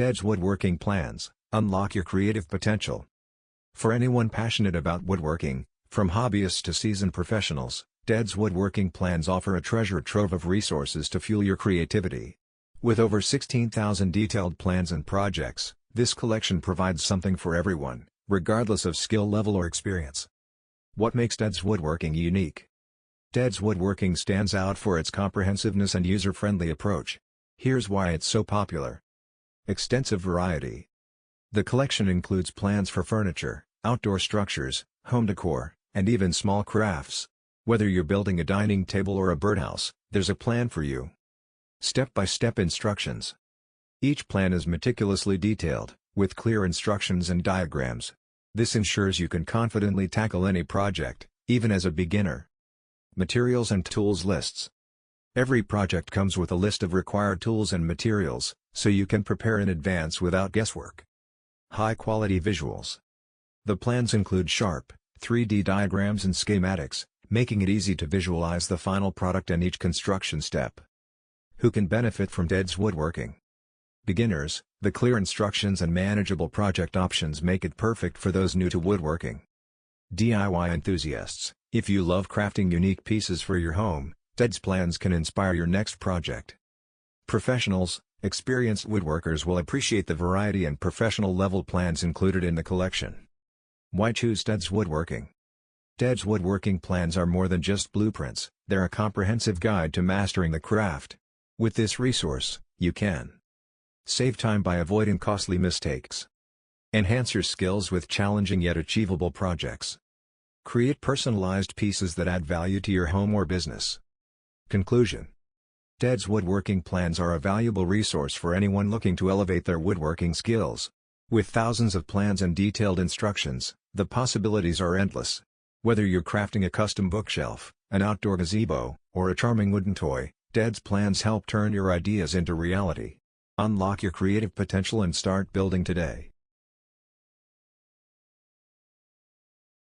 Dead's Woodworking Plans, unlock your creative potential. For anyone passionate about woodworking, from hobbyists to seasoned professionals, Dead's Woodworking Plans offer a treasure trove of resources to fuel your creativity. With over 16,000 detailed plans and projects, this collection provides something for everyone, regardless of skill level or experience. What makes Dead's Woodworking unique? Dead's Woodworking stands out for its comprehensiveness and user-friendly approach. Here's why it's so popular. Extensive variety. The collection includes plans for furniture, outdoor structures, home decor, and even small crafts. Whether you're building a dining table or a birdhouse, there's a plan for you. Step-by-step instructions. Each plan is meticulously detailed, with clear instructions and diagrams. This ensures you can confidently tackle any project, even as a beginner. Materials and tools lists. Every project comes with a list of required tools and materials, so you can prepare in advance without guesswork. High-quality visuals. The plans include sharp, 3D diagrams and schematics, making it easy to visualize the final product and each construction step. Who can benefit from Dead's Woodworking? Beginners. The clear instructions and manageable project options make it perfect for those new to woodworking. DIY enthusiasts. If you love crafting unique pieces for your home, Dead's plans can inspire your next project. Professionals. Experienced woodworkers will appreciate the variety and professional-level plans included in the collection. Why choose Dead's Woodworking? Dead's Woodworking Plans are more than just blueprints, they're a comprehensive guide to mastering the craft. With this resource, you can save time by avoiding costly mistakes. Enhance your skills with challenging yet achievable projects. Create personalized pieces that add value to your home or business. Conclusion. Dead's Woodworking Plans are a valuable resource for anyone looking to elevate their woodworking skills. With thousands of plans and detailed instructions, the possibilities are endless. Whether you're crafting a custom bookshelf, an outdoor gazebo, or a charming wooden toy, Dead's plans help turn your ideas into reality. Unlock your creative potential and start building today.